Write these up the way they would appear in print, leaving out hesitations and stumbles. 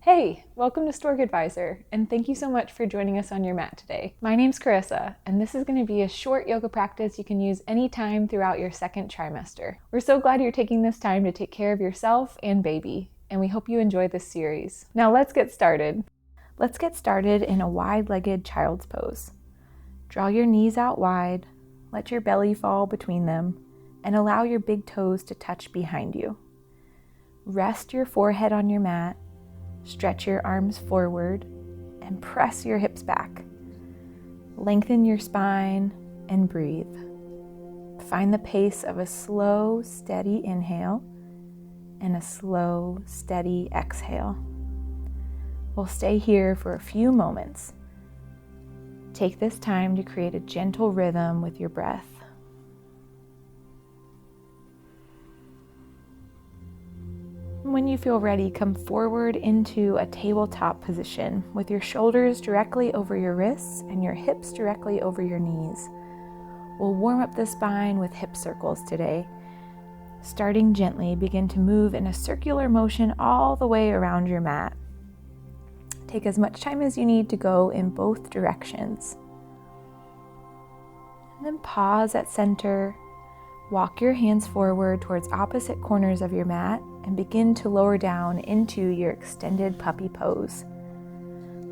Hey, welcome to Stork Advisor, and thank you so much for joining us on your mat today. My name's Carissa, and this is going to be a short yoga practice you can use anytime throughout your second trimester. We're so glad you're taking this time to take care of yourself and baby, and we hope you enjoy this series. Now let's get started. Let's get started in a wide-legged child's pose. Draw your knees out wide, let your belly fall between them, and allow your big toes to touch behind you. Rest your forehead on your mat. Stretch your arms forward and press your hips back. Lengthen your spine and breathe. Find the pace of a slow, steady inhale and a slow, steady exhale. We'll stay here for a few moments. Take this time to create a gentle rhythm with your breath. When you feel ready, come forward into a tabletop position with your shoulders directly over your wrists and your hips directly over your knees. We'll warm up the spine with hip circles today. Starting gently, begin to move in a circular motion all the way around your mat. Take as much time as you need to go in both directions. And then pause at center. Walk your hands forward towards opposite corners of your mat and begin to lower down into your extended puppy pose.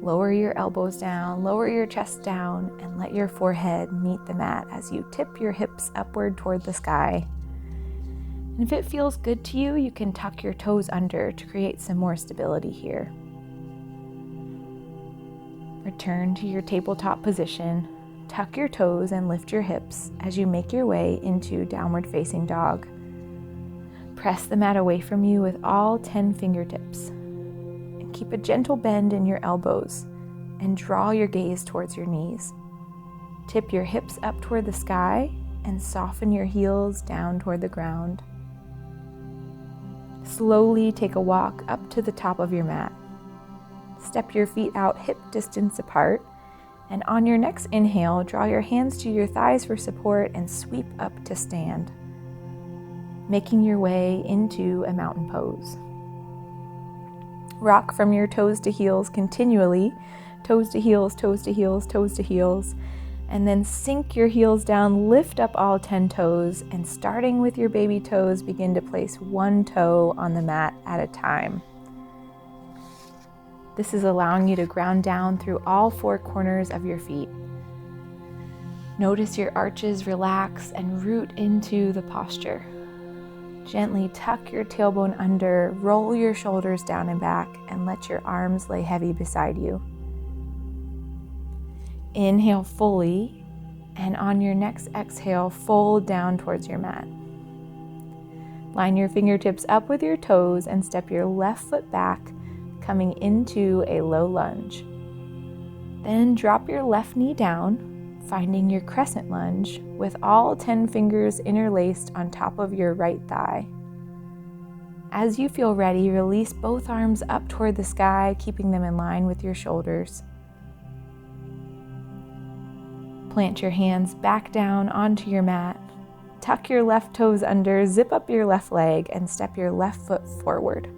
Lower your elbows down, lower your chest down, and let your forehead meet the mat as you tip your hips upward toward the sky. And if it feels good to you, you can tuck your toes under to create some more stability here. Return to your tabletop position. Tuck your toes and lift your hips as you make your way into downward facing dog. Press the mat away from you with all 10 fingertips. And keep a gentle bend in your elbows and draw your gaze towards your knees. Tip your hips up toward the sky and soften your heels down toward the ground. Slowly take a walk up to the top of your mat. Step your feet out hip distance apart. And on your next inhale, draw your hands to your thighs for support and sweep up to stand, making your way into a mountain pose. Rock from your toes to heels continually, toes to heels, toes to heels, toes to heels, and then sink your heels down, lift up all 10 toes, and starting with your baby toes, begin to place one toe on the mat at a time. This is allowing you to ground down through all 4 corners of your feet. Notice your arches relax and root into the posture. Gently tuck your tailbone under, roll your shoulders down and back, and let your arms lay heavy beside you. Inhale fully, and on your next exhale, fold down towards your mat. Line your fingertips up with your toes and step your left foot back, coming into a low lunge. Then drop your left knee down, finding your crescent lunge with all 10 fingers interlaced on top of your right thigh. As you feel ready, release both arms up toward the sky, keeping them in line with your shoulders. Plant your hands back down onto your mat. Tuck your left toes under, zip up your left leg, and step your left foot forward.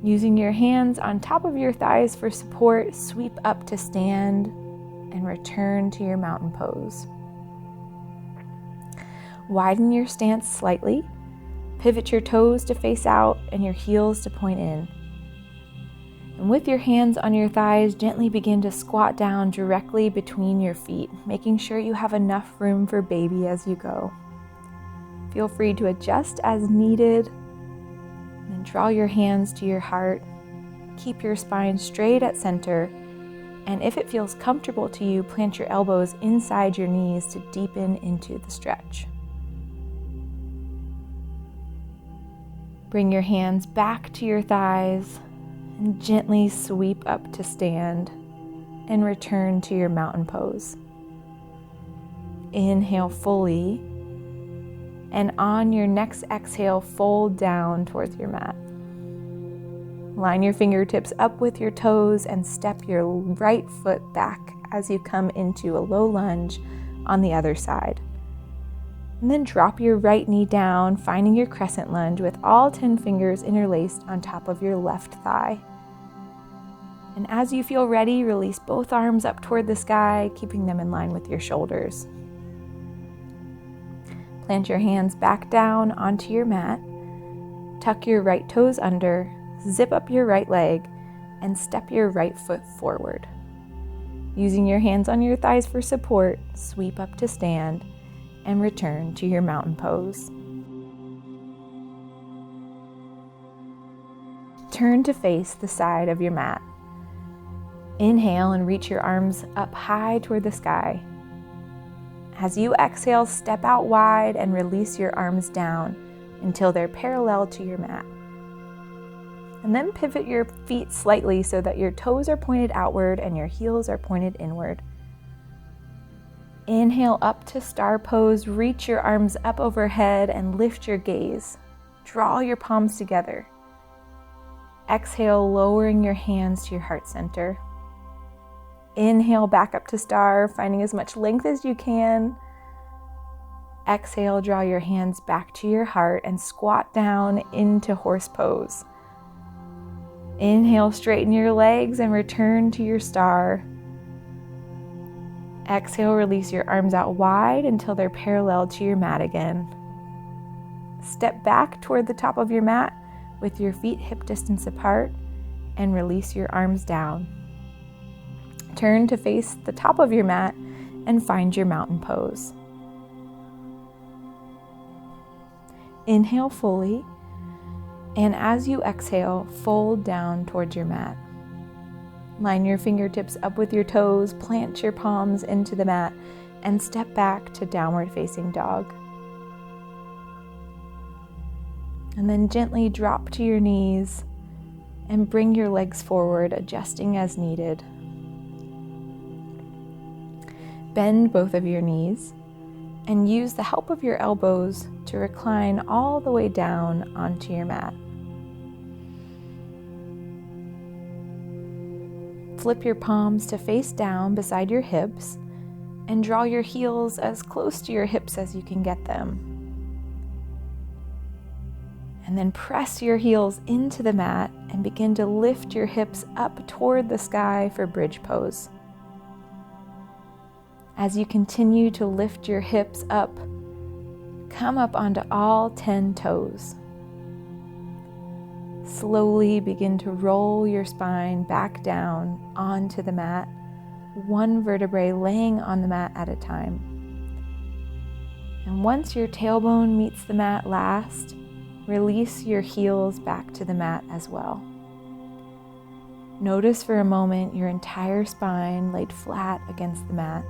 Using your hands on top of your thighs for support, sweep up to stand and return to your mountain pose. Widen your stance slightly, pivot your toes to face out and your heels to point in. And with your hands on your thighs, gently begin to squat down directly between your feet, making sure you have enough room for baby as you go. Feel free to adjust as needed. And draw your hands to your heart. Keep your spine straight at center. And if it feels comfortable to you, plant your elbows inside your knees to deepen into the stretch. Bring your hands back to your thighs and gently sweep up to stand and return to your mountain pose. Inhale fully. And on your next exhale, fold down towards your mat. Line your fingertips up with your toes and step your right foot back as you come into a low lunge on the other side. And then drop your right knee down, finding your crescent lunge with all 10 fingers interlaced on top of your left thigh. And as you feel ready, release both arms up toward the sky, keeping them in line with your shoulders. Plant your hands back down onto your mat. Tuck your right toes under, zip up your right leg, and step your right foot forward. Using your hands on your thighs for support, sweep up to stand and return to your mountain pose. Turn to face the side of your mat. Inhale and reach your arms up high toward the sky. As you exhale, step out wide and release your arms down until they're parallel to your mat. And then pivot your feet slightly so that your toes are pointed outward and your heels are pointed inward. Inhale up to star pose, reach your arms up overhead and lift your gaze. Draw your palms together. Exhale, lowering your hands to your heart center. Inhale back up to star, finding as much length as you can. Exhale, draw your hands back to your heart and squat down into horse pose. Inhale, straighten your legs and return to your star. Exhale, release your arms out wide until they're parallel to your mat again. Step back toward the top of your mat with your feet hip distance apart and release your arms down. Turn to face the top of your mat and find your mountain pose. Inhale fully, and as you exhale, fold down towards your mat. Line your fingertips up with your toes, plant your palms into the mat, and step back to downward facing dog. And then gently drop to your knees and bring your legs forward, adjusting as needed. Bend both of your knees and use the help of your elbows to recline all the way down onto your mat. Flip your palms to face down beside your hips and draw your heels as close to your hips as you can get them. And then press your heels into the mat and begin to lift your hips up toward the sky for bridge pose. As you continue to lift your hips up, come up onto all 10 toes. Slowly begin to roll your spine back down onto the mat, one vertebrae laying on the mat at a time. And once your tailbone meets the mat last, release your heels back to the mat as well. Notice for a moment your entire spine laid flat against the mat.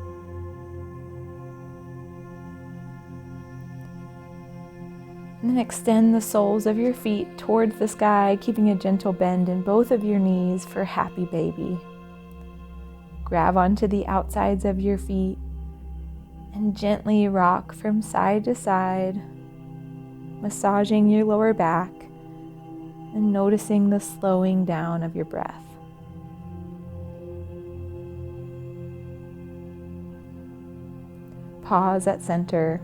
And then extend the soles of your feet towards the sky, keeping a gentle bend in both of your knees for happy baby. Grab onto the outsides of your feet and gently rock from side to side, massaging your lower back and noticing the slowing down of your breath. Pause at center.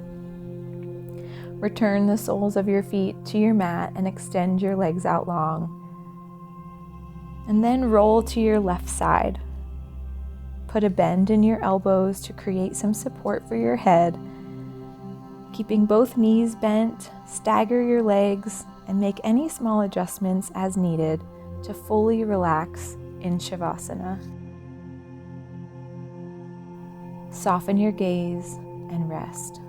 Return the soles of your feet to your mat and extend your legs out long. And then roll to your left side. Put a bend in your elbows to create some support for your head. Keeping both knees bent, stagger your legs, and make any small adjustments as needed to fully relax in Shavasana. Soften your gaze and rest,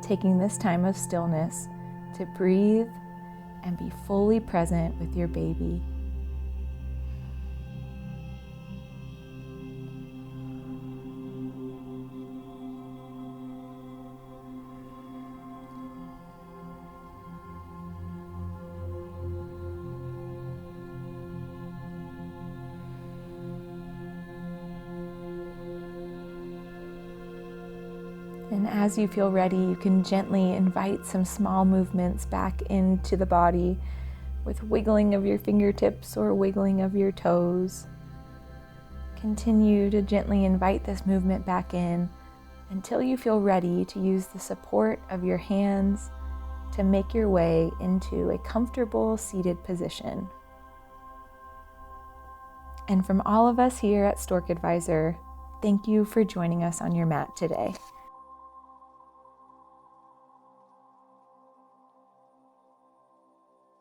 taking this time of stillness to breathe and be fully present with your baby. And as you feel ready, you can gently invite some small movements back into the body with wiggling of your fingertips or wiggling of your toes. Continue to gently invite this movement back in until you feel ready to use the support of your hands to make your way into a comfortable seated position. And from all of us here at Stork Advisor, thank you for joining us on your mat today.